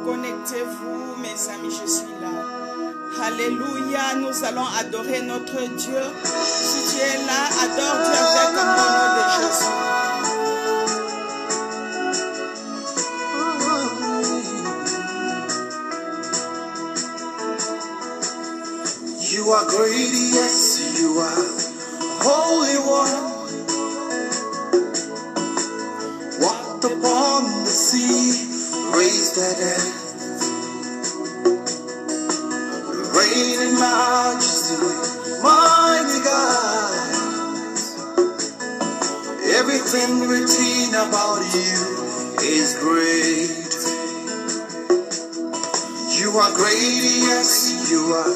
connectez-vous, mes amis, je suis là. Alléluia, nous allons adorer notre Dieu. Si tu es là, adore Dieu avec moi au nom de Jésus. You are great, yes, you are Holy One. Walked upon the sea, raised the dead. Reign in majesty, mighty God. Everything written about you is great. You are great, yes, you are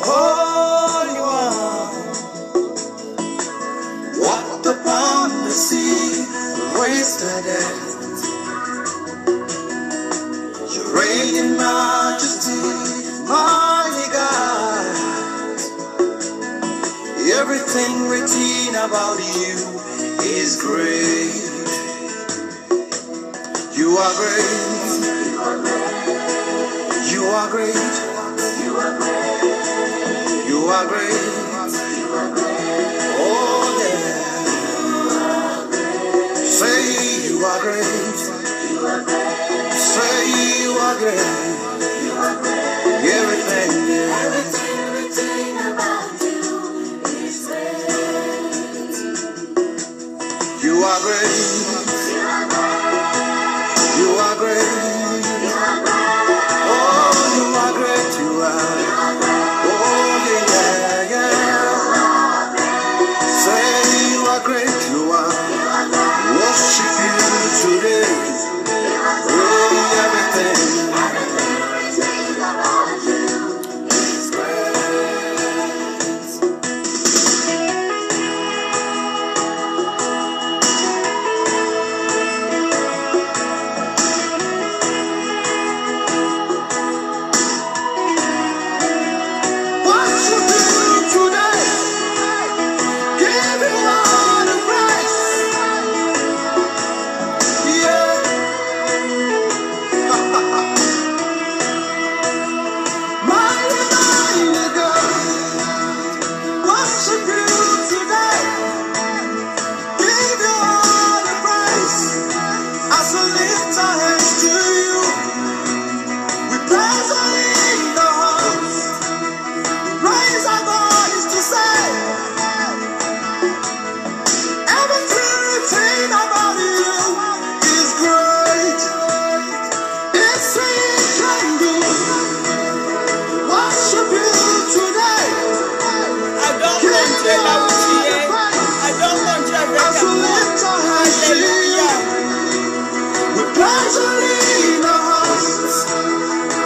Holy One. Walked upon the sea, raised the dead. You reign in majesty, mighty God. Everything written about you is great. You are great. You are great. You are great. Oh yeah. Say you are great. Say you are great. Everything, yeah. Everything about you is great. You are great. You are great. Oh, you are great. You are. Oh yeah, yeah. Say you are great. You are. Worship you today. Oh, everything. Everything about you is great. Worship you today. Give you all the praise. Yeah. Mighty, mighty God. Worship you today. Give you all the praise. As we lift our hands to you, we praise only in the heart. Raise our voice to say, everything about you is great. It's sweet and good. Worship you today. Adore Give mon Dieu you là où tu all the es. praise. Adore mon Dieu avec As we amour. lift our hands to you, Alléluia. we praise only in our hearts.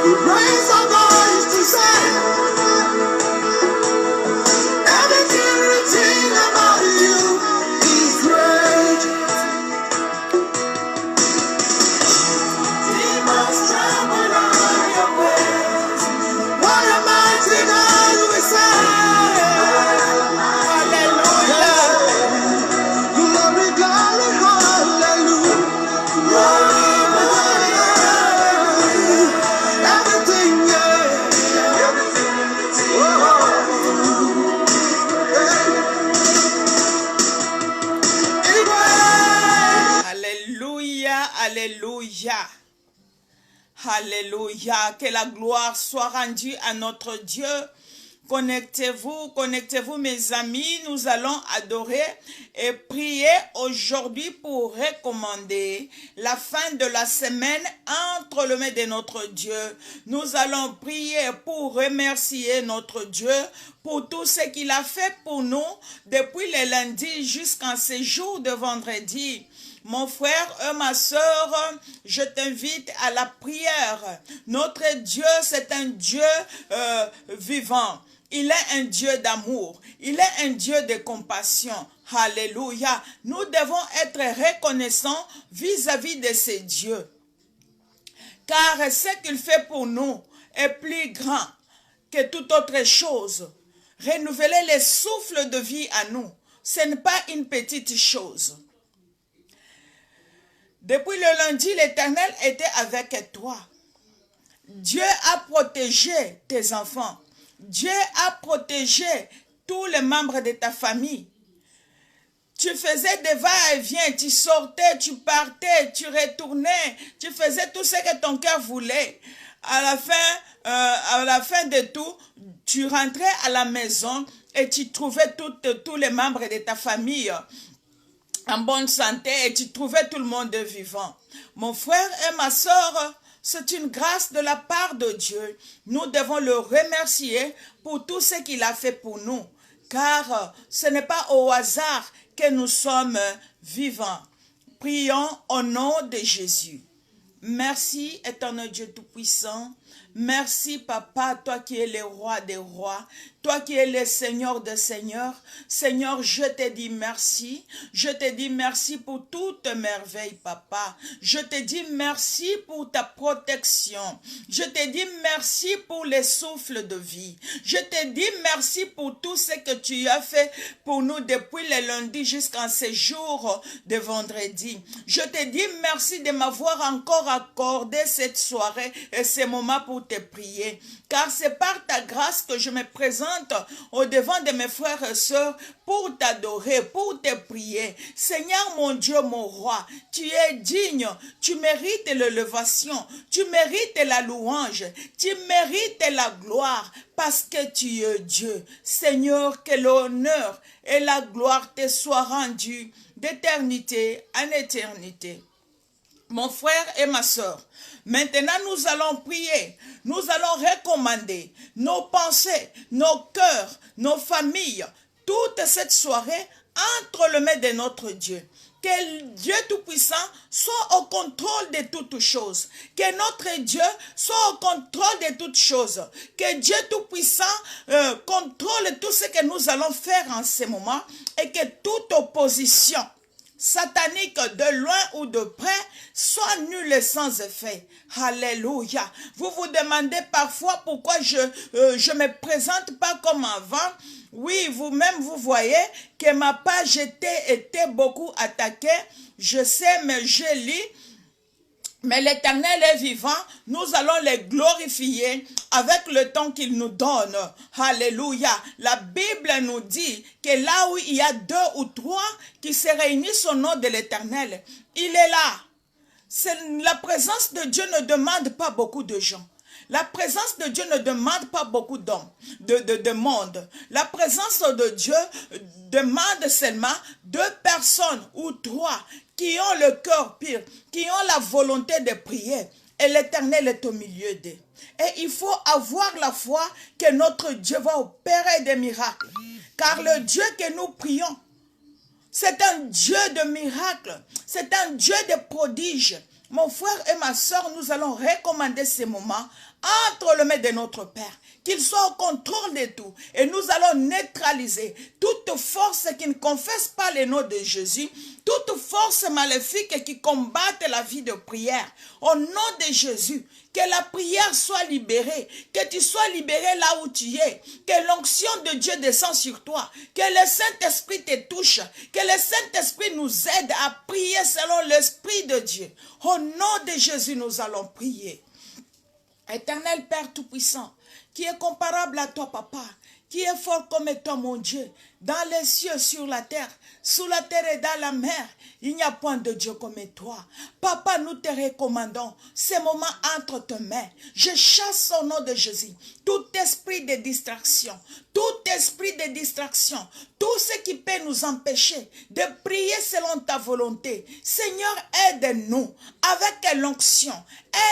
We raise our voice to say, everything about you is great. Demons tremble at your ways. What a mighty God we serve. Alléluia. Glory, glory, hallelujah. Glory, glory, everything, yeah. Alléluia, alléluia. Alléluia. Que la gloire soit rendue à notre Dieu. Connectez-vous mes amis. Nous allons adorer et prier aujourd'hui pour recommander la fin de la semaine entre les mains de notre Dieu. Nous allons prier pour remercier notre Dieu pour tout ce qu'il a fait pour nous depuis le lundi jusqu'à ce jour de vendredi. Mon frère et ma sœur, je t'invite à la prière. Notre Dieu, c'est un Dieu vivant. Il est un Dieu d'amour. Il est un Dieu de compassion. Alléluia. Nous devons être reconnaissants vis-à-vis de ces dieux. Car ce qu'il fait pour nous est plus grand que toute autre chose. Renouveler le souffle de vie à nous, ce n'est pas une petite chose. Depuis le lundi, l'Éternel était avec toi. Dieu a protégé tes enfants. Dieu a protégé tous les membres de ta famille. Tu faisais des va-et-vient, tu sortais, tu partais, tu retournais, tu faisais tout ce que ton cœur voulait. À la fin de tout, tu rentrais à la maison et tu trouvais tous les membres de ta famille en bonne santé et tu trouvais tout le monde vivant. Mon frère et ma soeur, c'est une grâce de la part de Dieu. Nous devons le remercier pour tout ce qu'il a fait pour nous, car ce n'est pas au hasard que nous sommes vivants. Prions au nom de Jésus. Merci, éternel Dieu Tout-Puissant. Merci, Papa, toi qui es le roi des rois, toi qui es le Seigneur des seigneurs. Seigneur, je te dis merci. Je te dis merci pour toute merveille, Papa. Je te dis merci pour ta protection. Je te dis merci pour les souffles de vie. Je te dis merci pour tout ce que tu as fait pour nous depuis le lundi jusqu'à ce jour de vendredi. Je te dis merci de m'avoir encore accordé cette soirée et ce moment pour te prier, car c'est par ta grâce que je me présente au devant de mes frères et sœurs pour t'adorer, pour te prier. Seigneur mon Dieu, mon roi, tu es digne, tu mérites l'élévation, tu mérites la louange, tu mérites la gloire, parce que tu es Dieu. Seigneur, que l'honneur et la gloire te soient rendus d'éternité en éternité. Mon frère et ma soeur, maintenant nous allons prier, nous allons recommander nos pensées, nos cœurs, nos familles, toute cette soirée entre les mains de notre Dieu. Que Dieu Tout-Puissant soit au contrôle de toutes choses. Que notre Dieu soit au contrôle de toutes choses. Que Dieu Tout-Puissant contrôle tout ce que nous allons faire en ce moment et que toute opposition satanique de loin ou de près soit nulle et sans effet. Alléluia. Vous vous demandez parfois pourquoi je me présente pas comme avant. Oui, vous-même vous voyez que ma page était beaucoup attaquée. Je sais, mais je lis. Mais l'Éternel est vivant, nous allons le glorifier avec le temps qu'il nous donne. Alléluia. La Bible nous dit que là où il y a 2 ou 3 qui se réunissent au nom de l'Éternel, il est là. La présence de Dieu ne demande pas beaucoup de gens. La présence de Dieu ne demande pas beaucoup d'hommes, de monde. La présence de Dieu demande seulement 2 personnes ou 3 qui ont le cœur pur, qui ont la volonté de prier. Et l'Éternel est au milieu d'eux. Et il faut avoir la foi que notre Dieu va opérer des miracles. Car le Dieu que nous prions, c'est un Dieu de miracles. C'est un Dieu de prodiges. Mon frère et ma soeur, nous allons recommander ces moments entre les mains de notre Père, qu'il soit au contrôle de tout. Et nous allons neutraliser toute force qui ne confesse pas le nom de Jésus, toute force maléfique qui combatte la vie de prière. Au nom de Jésus, que la prière soit libérée, que tu sois libéré là où tu es, que l'onction de Dieu descende sur toi, que le Saint-Esprit te touche, que le Saint-Esprit nous aide à prier selon l'Esprit de Dieu. Au nom de Jésus, nous allons prier. Éternel Père Tout-Puissant, qui est comparable à toi, Papa, qui est fort comme toi, mon Dieu, dans les cieux, sur la terre, sous la terre et dans la mer, il n'y a point de Dieu comme toi. Papa, nous te recommandons ces moments entre tes mains. Je chasse au nom de Jésus tout esprit de distraction, tout ce qui peut nous empêcher de prier selon ta volonté. Seigneur, aide-nous avec l'onction,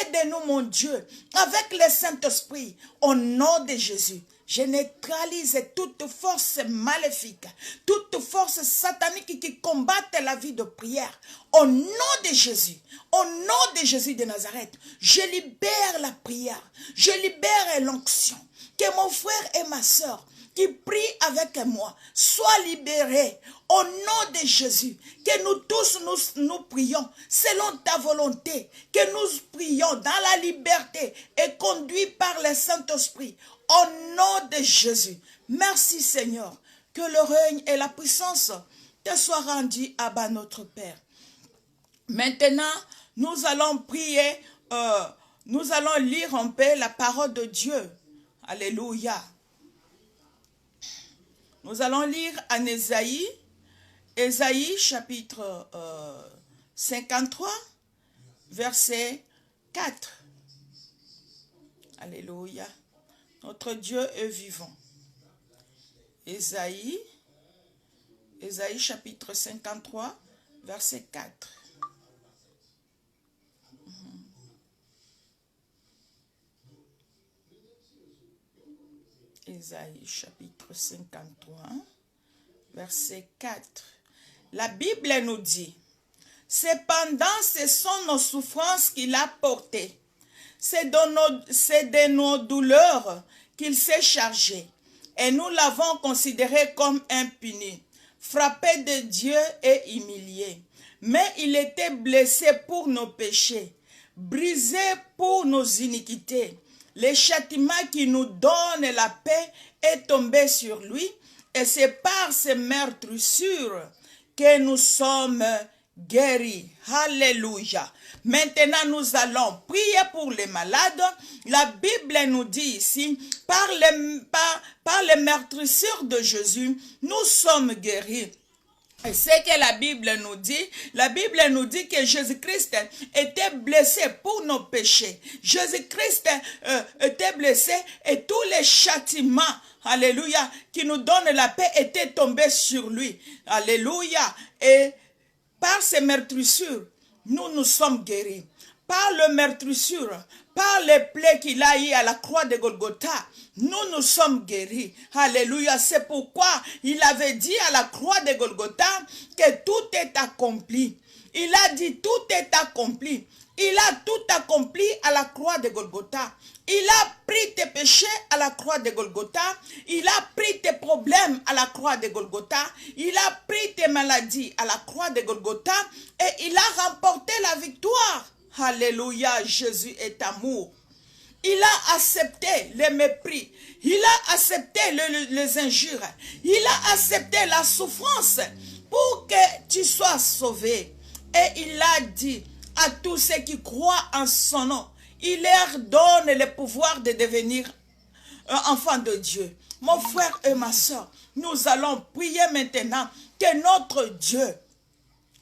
aide-nous, mon Dieu, avec le Saint-Esprit, au nom de Jésus. Je neutralise toute force maléfique, toute force satanique qui combatte la vie de prière. Au nom de Jésus, au nom de Jésus de Nazareth, je libère la prière, je libère l'onction. Que mon frère et ma soeur qui prient avec moi soient libérés au nom de Jésus. Que nous tous nous prions selon ta volonté, que nous prions dans la liberté et conduits par le Saint-Esprit. Au nom de Jésus, merci Seigneur, que le règne et la puissance te soient rendus à bas notre Père. Maintenant, nous allons prier, nous allons lire en paix la parole de Dieu. Alléluia. Nous allons lire en Ésaïe chapitre 53, verset 4. Alléluia. Notre Dieu est vivant. Ésaïe chapitre 53, verset 4. Ésaïe chapitre 53, verset 4. La Bible nous dit, « Cependant, ce sont nos souffrances qu'il a portées. C'est de nos douleurs qu'il s'est chargé. Et nous l'avons considéré comme impuni, frappé de Dieu et humilié. Mais il était blessé pour nos péchés, brisé pour nos iniquités. Le châtiment qui nous donne la paix est tombé sur lui, et c'est par ses meurtrissures que nous sommes guéris. Alléluia. Maintenant, nous allons prier pour les malades. La Bible nous dit ici, par les meurtrissures de Jésus, nous sommes guéris. Et ce que la Bible nous dit que Jésus-Christ était blessé pour nos péchés. Jésus-Christ était blessé et tous les châtiments, alléluia, qui nous donnent la paix étaient tombés sur lui. Alléluia. Et par ces meurtrissures, nous sommes guéris. Par le meurtrissure, par les plaies qu'il a eues à la croix de Golgotha, nous sommes guéris. Alléluia. C'est pourquoi il avait dit à la croix de Golgotha que tout est accompli. Il a dit tout est accompli. Il a tout accompli à la croix de Golgotha. Il a pris tes péchés à la croix de Golgotha. Il a pris tes problèmes à la croix de Golgotha. Il a pris tes maladies à la croix de Golgotha. Et il a remporté la victoire. Alléluia, Jésus est amour. Il a accepté les mépris. Il a accepté les injures. Il a accepté la souffrance pour que tu sois sauvé. Et il a dit à tous ceux qui croient en son nom, il leur donne le pouvoir de devenir enfants de Dieu. Mon frère et ma soeur, nous allons prier maintenant que notre Dieu,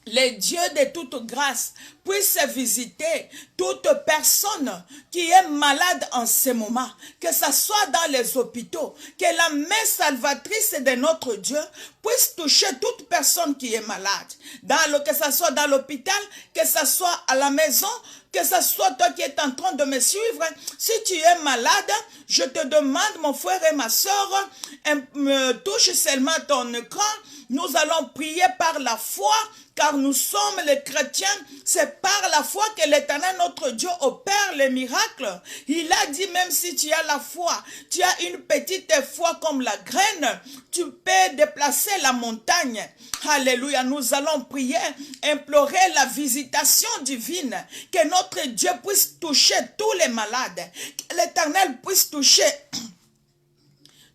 le Dieu de toute grâce, puisse visiter toute personne qui est malade en ce moment, que ce soit dans les hôpitaux, que la main salvatrice de notre Dieu puisse toucher toute personne qui est malade, que ce soit dans l'hôpital, que ce soit à la maison, que ce soit toi qui es en train de me suivre. Si tu es malade, je te demande, mon frère et ma soeur, touche seulement ton écran. Nous allons prier par la foi, car nous sommes les chrétiens. C'est par la foi que l'Éternel, notre Dieu, opère les miracles. Il a dit, même si tu as la foi, tu as une petite foi comme la graine, tu peux déplacer la montagne. Alléluia, nous allons prier, implorer la visitation divine, que notre Dieu puisse toucher tous les malades, que l'Éternel puisse toucher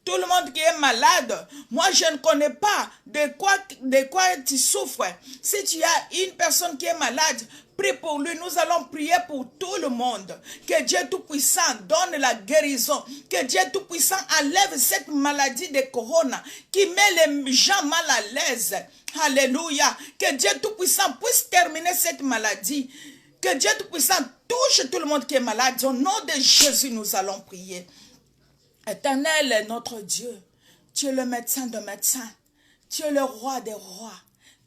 tout le monde qui est malade. Moi, je ne connais pas de quoi tu souffres. Si tu as une personne qui est malade, prie pour lui. Nous allons prier pour tout le monde. Que Dieu Tout-Puissant donne la guérison. Que Dieu Tout-Puissant enlève cette maladie de corona qui met les gens mal à l'aise. Alléluia. Que Dieu Tout-Puissant puisse terminer cette maladie. Que Dieu Tout-Puissant touche tout le monde qui est malade. Au nom de Jésus, nous allons prier. Éternel, notre Dieu, tu es le médecin de médecins, tu es le roi des rois,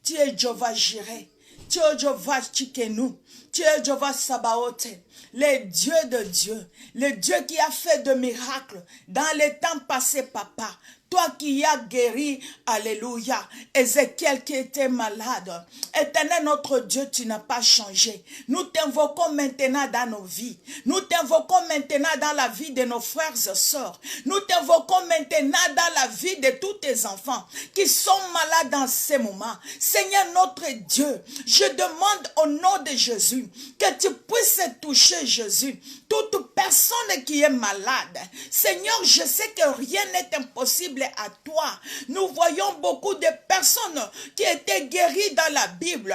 tu es Jéhovah Jireh, tu es Jéhovah Tsidkenu, tu es Jéhovah Sabaoth, le Dieu de Dieu, le Dieu qui a fait de miracles dans les temps passés, papa. Toi qui as guéri, alléluia, Ézéchiel qui était malade. Éternel notre Dieu, tu n'as pas changé. Nous t'invoquons maintenant dans nos vies. Nous t'invoquons maintenant dans la vie de nos frères et sœurs. Nous t'invoquons maintenant dans la vie de tous tes enfants qui sont malades dans ces moments. Seigneur notre Dieu, je demande au nom de Jésus que tu puisses toucher Jésus. Toute personne qui est malade. Seigneur, je sais que rien n'est impossible possible à toi. Nous voyons beaucoup de personnes qui étaient guéries dans la Bible.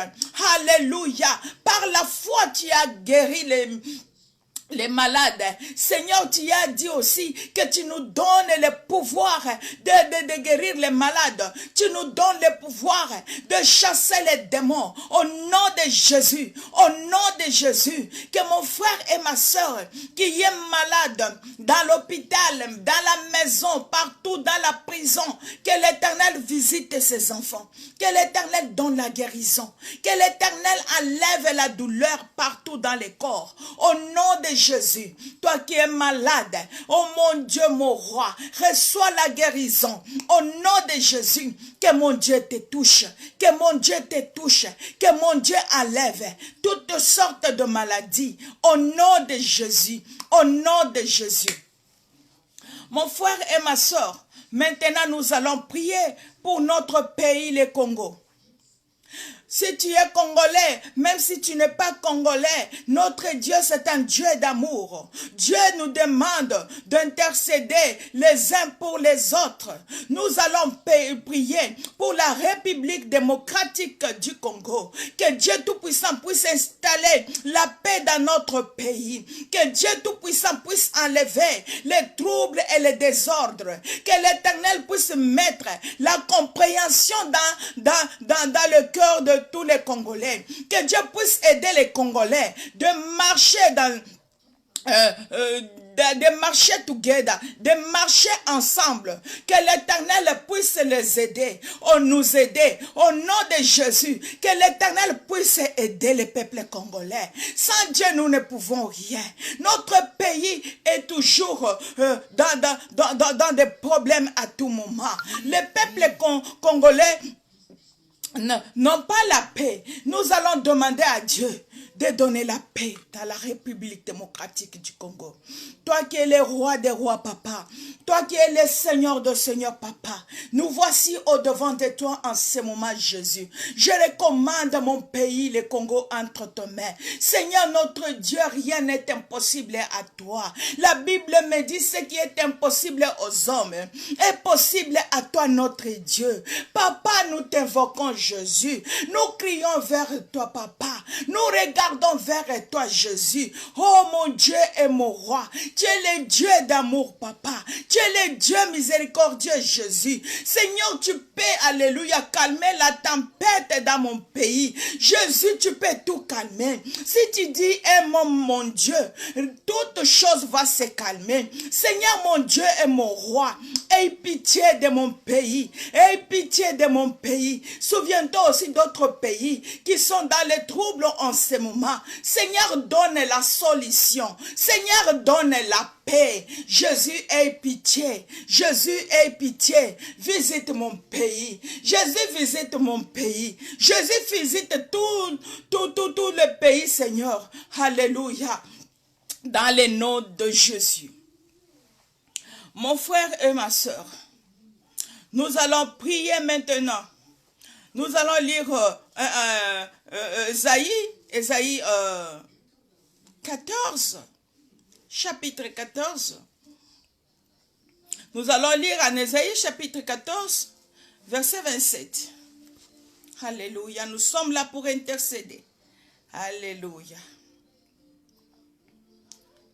Alléluia. Par la foi, tu as guéri les malades. Seigneur, tu as dit aussi que tu nous donnes le pouvoir de guérir les malades. Tu nous donnes le pouvoir de chasser les démons. Au nom de Jésus, au nom de Jésus, que mon frère et ma soeur qui est malade dans l'hôpital, dans la maison, partout dans la prison, que l'Éternel visite ses enfants. Que l'Éternel donne la guérison. Que l'Éternel enlève la douleur partout dans les corps. Au nom de Jésus, toi qui es malade, oh mon Dieu, mon roi, reçois la guérison. Au nom de Jésus, que mon Dieu te touche, que mon Dieu te touche, que mon Dieu enlève toutes sortes de maladies. Au nom de Jésus, au nom de Jésus. Mon frère et ma soeur, maintenant nous allons prier pour notre pays, le Congo. Si tu es congolais, même si tu n'es pas congolais, notre Dieu c'est un Dieu d'amour. Dieu nous demande d'intercéder les uns pour les autres. Nous allons prier pour la République démocratique du Congo. Que Dieu Tout-Puissant puisse installer la paix dans notre pays. Que Dieu Tout-Puissant puisse enlever les troubles et les désordres. Que l'Éternel puisse mettre la compréhension dans le cœur de tous les Congolais. Que Dieu puisse aider les Congolais de marcher de marcher together, de marcher ensemble, que l'Éternel puisse les aider, nous aider, au nom de Jésus, que l'Éternel puisse aider les peuples congolais. Sans Dieu, nous ne pouvons rien. Notre pays est toujours dans des problèmes à tout moment. Les peuples congolais n'ont pas la paix. Nous allons demander à Dieu de donner la paix dans la République démocratique du Congo. Toi qui es le roi des rois, papa. Toi qui es le Seigneur de seigneurs, papa. Nous voici au-devant de toi en ce moment, Jésus. Je recommande mon pays, le Congo, entre tes mains. Seigneur, notre Dieu, rien n'est impossible à toi. La Bible me dit ce qui est impossible aux hommes est possible à toi, notre Dieu. Papa, nous t'invoquons, Jésus. Nous crions vers toi, papa. Nous regardons vers toi, Jésus. Oh mon Dieu et mon roi. Tu es le Dieu d'amour, papa. Tu es le Dieu miséricordieux, Jésus. Seigneur, tu peux, alléluia, calmer la tempête dans mon pays. Jésus, tu peux tout calmer. Si tu dis, mon Dieu, toute chose va se calmer. Seigneur, mon Dieu et mon roi, aie pitié de mon pays. Aie pitié de mon pays. Souviens-toi aussi d'autres pays qui sont dans les troubles en ce moment. Seigneur, donne la solution. Seigneur, donne la paix. Jésus, aie pitié. Jésus, aie pitié. Visite mon pays. Jésus, visite mon pays. Jésus, visite tout le pays, Seigneur. Alléluia. Dans le nom de Jésus. Mon frère et ma soeur, nous allons prier maintenant. Nous allons lire Ésaïe 14, chapitre 14. Nous allons lire en Ésaïe chapitre 14, verset 27. Alléluia, nous sommes là pour intercéder. Alléluia.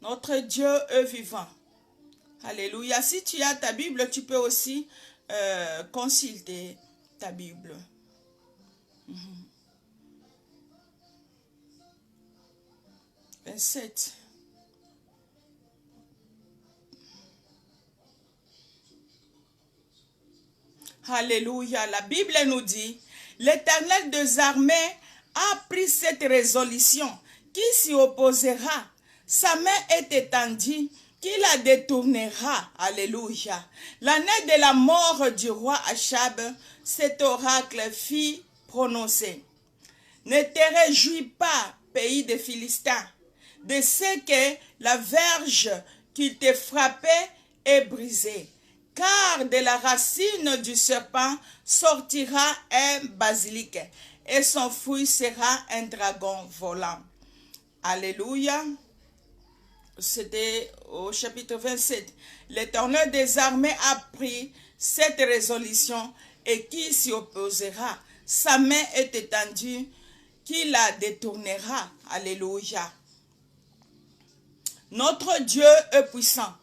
Notre Dieu est vivant. Alléluia. Si tu as ta Bible, tu peux aussi consulter ta Bible. Mm-hmm. 27. Alléluia. La Bible nous dit, l'Éternel des armées a pris cette résolution. Qui s'y opposera? Sa main est étendue, qui la détournera. Alléluia. L'année de la mort du roi Achab, cet oracle fit prononcer. Ne te réjouis pas, pays des Philistins, de ce que la verge qui te frappait est brisée. Car de la racine du serpent sortira un basilic, et son fruit sera un dragon volant. Alléluia. C'était au chapitre 27. L'Éternel des armées a pris cette résolution et qui s'y opposera, sa main est étendue, qui la détournera. Alléluia. Notre Dieu est puissant.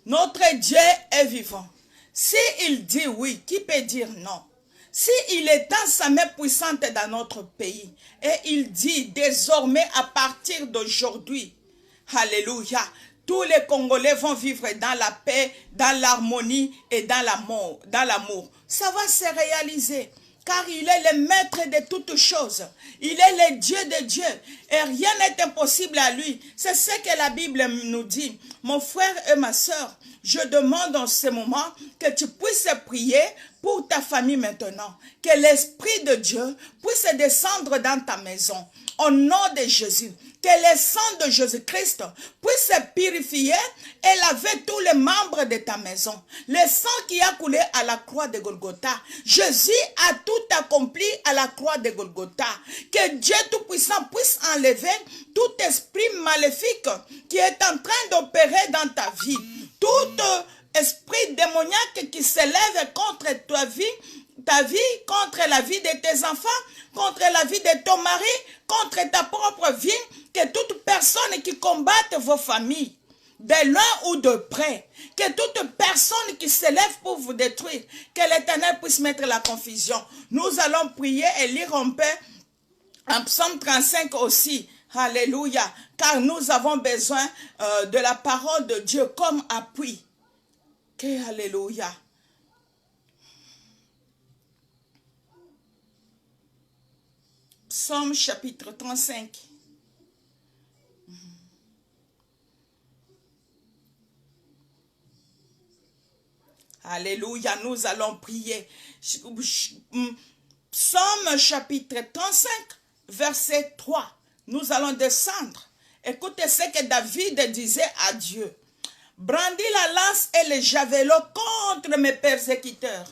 Notre Dieu est vivant. S'il dit oui, qui peut dire non? S'il étend sa main puissante dans notre pays et il dit désormais à partir d'aujourd'hui, alléluia, tous les Congolais vont vivre dans la paix, dans l'harmonie et dans l'amour. Ça va se réaliser. Car il est le maître de toutes choses. Il est le Dieu de Dieu. Et rien n'est impossible à lui. C'est ce que la Bible nous dit. Mon frère et ma soeur, je demande en ce moment que tu puisses prier pour ta famille maintenant. Que l'Esprit de Dieu puisse descendre dans ta maison. Au nom de Jésus. Que le sang de Jésus-Christ puisse purifier et laver tous les membres de ta maison. Le sang qui a coulé à la croix de Golgotha. Jésus a tout accompli à la croix de Golgotha. Que Dieu Tout-Puissant puisse enlever tout esprit maléfique qui est en train d'opérer dans ta vie. Tout esprit démoniaque qui s'élève contre ta vie, contre la vie de tes enfants, contre la vie de ton mari, contre ta propre vie, que toute personne qui combatte vos familles, de loin ou de près, que toute personne qui s'élève pour vous détruire, que l'Éternel puisse mettre la confusion. Nous allons prier et lire en paix en psaume 35 aussi. Alléluia, car nous avons besoin de la parole de Dieu comme appui. Que alléluia. Psaume chapitre 35. Alléluia, nous allons prier. Psaume chapitre 35, verset 3. Nous allons descendre. Écoutez ce que David disait à Dieu. Brandis la lance et le javelot contre mes persécuteurs.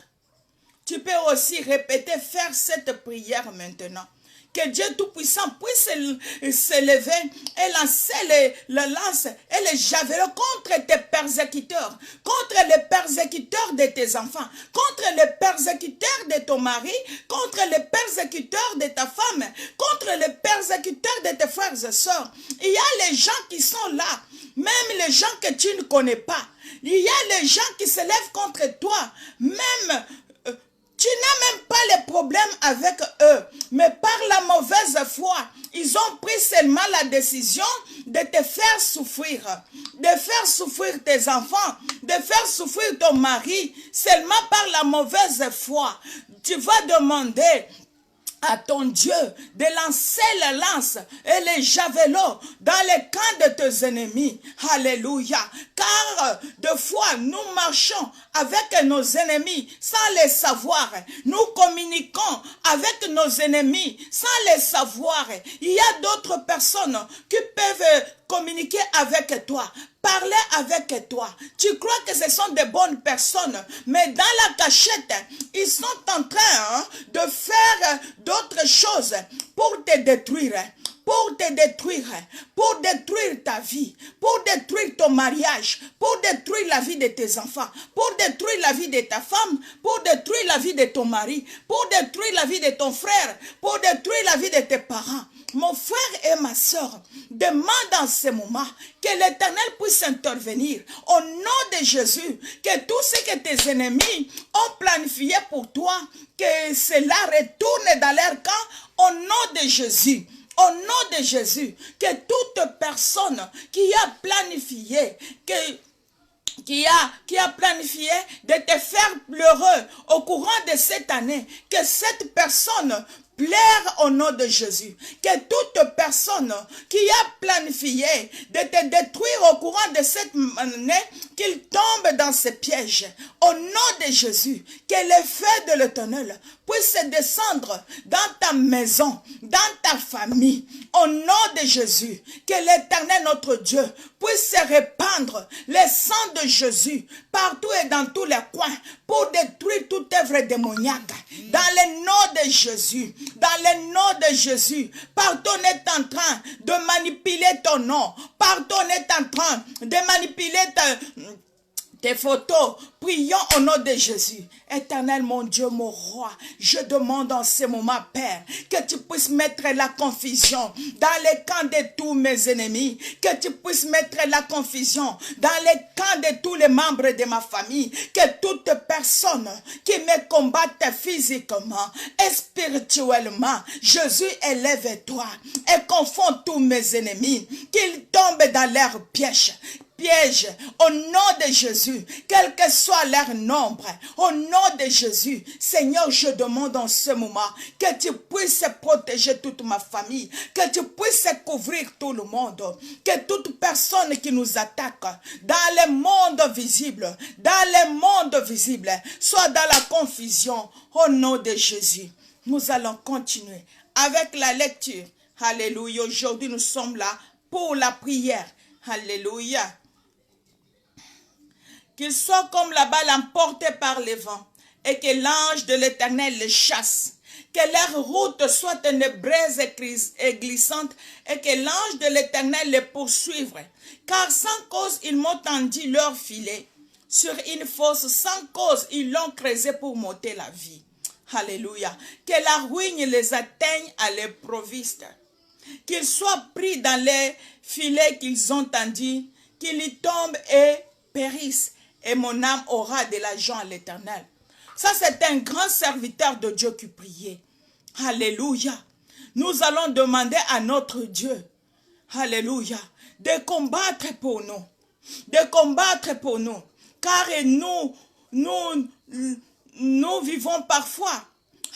Tu peux aussi répéter, faire cette prière maintenant. Que Dieu Tout-Puissant puisse s'élever et lancer le lance et le javelot contre tes persécuteurs, contre les persécuteurs de tes enfants, contre les persécuteurs de ton mari, contre les persécuteurs de ta femme, contre les persécuteurs de tes frères et sœurs. Il y a les gens qui sont là, même les gens que tu ne connais pas. Il y a les gens qui se lèvent contre toi, même... Tu n'as même pas les problèmes avec eux, mais par la mauvaise foi, ils ont pris seulement la décision de te faire souffrir tes enfants, de faire souffrir ton mari, seulement par la mauvaise foi. Tu vas demander à ton Dieu de lancer la lance et les javelots dans les camps de tes ennemis. Alléluia. Car de fois, nous marchons avec nos ennemis sans les savoir. Nous communiquons avec nos ennemis sans les savoir. Il y a d'autres personnes qui peuvent communiquer avec toi, parler avec toi. Tu crois que ce sont de bonnes personnes, mais dans la cachette, ils sont en train de faire d'autres choses pour te détruire. Pour te détruire, pour détruire ta vie, pour détruire ton mariage, pour détruire la vie de tes enfants, pour détruire la vie de ta femme, pour détruire la vie de ton mari, pour détruire la vie de ton frère, pour détruire la vie de tes parents. Mon frère et ma soeur, demande en ce moment que l'Éternel puisse intervenir au nom de Jésus, que tout ce que tes ennemis ont planifié pour toi, que cela retourne dans leur camp au nom de Jésus. Au nom de Jésus, que toute personne qui a planifié, qui a planifié de te faire pleurer au courant de cette année, que cette personne plaire au nom de Jésus. Que toute personne qui a planifié de te détruire au courant de cette année, qu'il tombe dans ce piège. Au nom de Jésus, que le feu de l'Éternel puisse descendre dans ta maison, dans ta famille. Au nom de Jésus, que l'Éternel, notre Dieu, puisse répandre le sang de Jésus partout et dans tous les coins pour détruire toute œuvre démoniaque. Dans le nom de Jésus, dans le nom de Jésus, partout on est en train de manipuler ton nom, partout on est en train de manipuler tes photos. Prions au nom de Jésus. Éternel, mon Dieu, mon roi, je demande en ce moment, Père, que tu puisses mettre la confusion dans les camps de tous mes ennemis, que tu puisses mettre la confusion dans les camps de tous les membres de ma famille, que toute personne qui me combatte physiquement et spirituellement, Jésus, élève-toi et confond tous mes ennemis, qu'ils tombent dans leurs pièges, au nom de Jésus, quel que soit leur nombre, au nom de Jésus, Seigneur, je demande en ce moment que tu puisses protéger toute ma famille, que tu puisses couvrir tout le monde, que toute personne qui nous attaque dans le monde visible, soit dans la confusion, au nom de Jésus. Nous allons continuer avec la lecture. Alléluia. Aujourd'hui, nous sommes là pour la prière. Alléluia. Qu'ils soient comme la balle emportée par les vents et que l'ange de l'Éternel les chasse. Que leur route soit ténébreuse et glissante et que l'ange de l'Éternel les poursuive. Car sans cause, ils m'ont tendu leur filet. Sur une fosse, sans cause, ils l'ont creusé pour m'ôter la vie. Alléluia. Que la ruine les atteigne à l'improviste. Qu'ils soient pris dans les filets qu'ils ont tendus, qu'ils y tombent et périssent. Et mon âme aura de l'argent à l'Éternel. Ça, c'est un grand serviteur de Dieu qui priait. Alléluia. Nous allons demander à notre Dieu, alléluia, de combattre pour nous. De combattre pour nous. Car nous vivons parfois,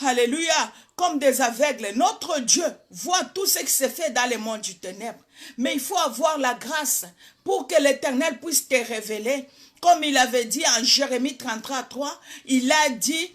alléluia, comme des aveugles. Notre Dieu voit tout ce qui se fait dans le monde du ténèbre. Mais il faut avoir la grâce pour que l'Éternel puisse te révéler. Comme il avait dit en Jérémie 33:3, il a dit,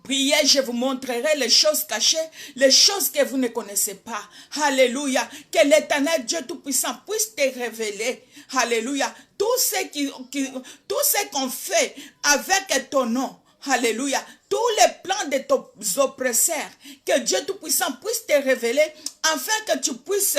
priez, je vous montrerai les choses cachées, les choses que vous ne connaissez pas. Alléluia. Que l'Éternel Dieu Tout-Puissant puisse te révéler. Alléluia. Tout ce qu'on fait avec ton nom. Alléluia. Tous les plans de tes oppresseurs, que Dieu Tout-Puissant puisse te révéler, afin que tu puisses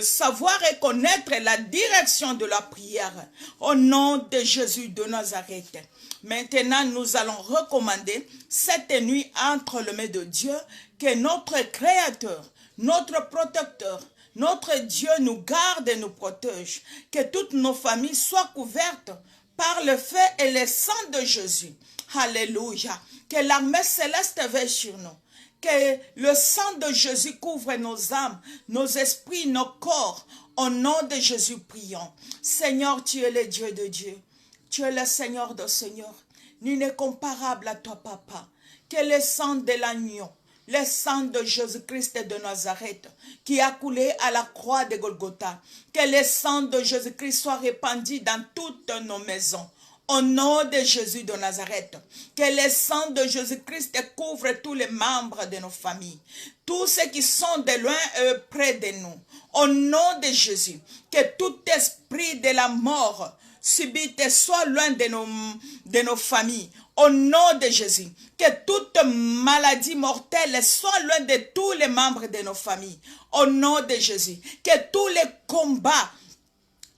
savoir et connaître la direction de la prière. Au nom de Jésus de Nazareth. Maintenant, nous allons recommander cette nuit entre les mains de Dieu, que notre Créateur, notre protecteur, notre Dieu nous garde et nous protège, que toutes nos familles soient couvertes par le feu et le sang de Jésus. Alléluia. Que l'armée céleste veille sur nous. Que le sang de Jésus couvre nos âmes, nos esprits, nos corps. Au nom de Jésus, prions. Seigneur, tu es le Dieu de Dieu. Tu es le Seigneur de Seigneurs. Nul n'est comparable à toi, Papa. Que le sang de l'agneau, le sang de Jésus-Christ de Nazareth, qui a coulé à la croix de Golgotha, que le sang de Jésus-Christ soit répandu dans toutes nos maisons. Au nom de Jésus de Nazareth, que le sang de Jésus-Christ couvre tous les membres de nos familles, tous ceux qui sont de loin et près de nous. Au nom de Jésus, que tout esprit de la mort subite soit loin de nos familles. Au nom de Jésus, que toute maladie mortelle soit loin de tous les membres de nos familles. Au nom de Jésus, que tous les combats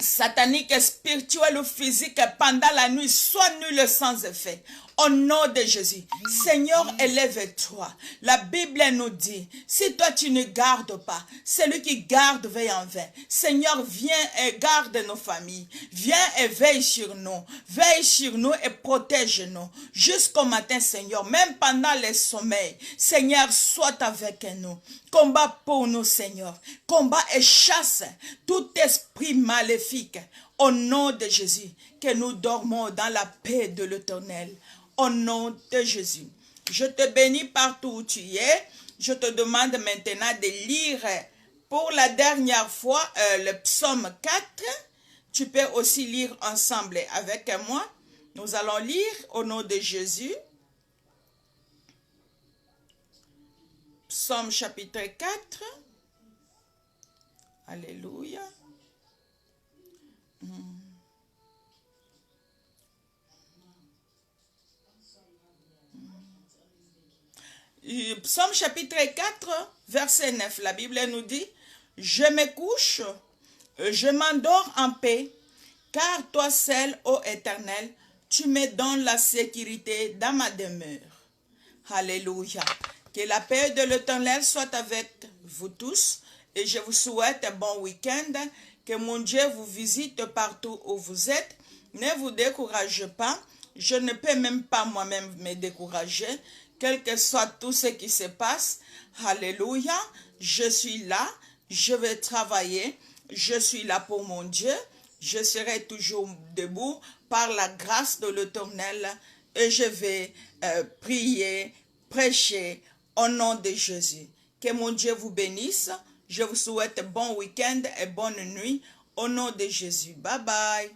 satanique, spirituel ou physique pendant la nuit soit nul sans effet. Au nom de Jésus, Seigneur, élève-toi. La Bible nous dit, si toi tu ne gardes pas, celui qui garde veille en vain. Seigneur, viens et garde nos familles. Viens et veille sur nous. Veille sur nous et protège-nous. Jusqu'au matin, Seigneur, même pendant le sommeil. Seigneur, sois avec nous. Combat pour nous, Seigneur. Combat et chasse tout esprit maléfique. Au nom de Jésus, que nous dormons dans la paix de l'Éternel. Au nom de Jésus. Je te bénis partout où tu es. Je te demande maintenant de lire pour la dernière fois le psaume 4. Tu peux aussi lire ensemble avec moi. Nous allons lire au nom de Jésus. Psaume chapitre 4. Alléluia. Psaume chapitre 4, verset 9, la Bible nous dit, « Je me couche, je m'endors en paix, Car toi seul, ô Éternel, tu me donnes la sécurité dans ma demeure. Alléluia. Que la paix de l'Éternel soit avec vous tous et je vous souhaite un bon week-end. Que mon Dieu vous visite partout où vous êtes. Ne vous découragez pas. Je ne peux même pas moi-même me décourager, quel que soit tout ce qui se passe. Alléluia. Je suis là. Je vais travailler. Je suis là pour mon Dieu. Je serai toujours debout par la grâce de l'Éternel et je vais prier, prêcher au nom de Jésus. Que mon Dieu vous bénisse. Je vous souhaite un bon week-end et bonne nuit au nom de Jésus. Bye bye.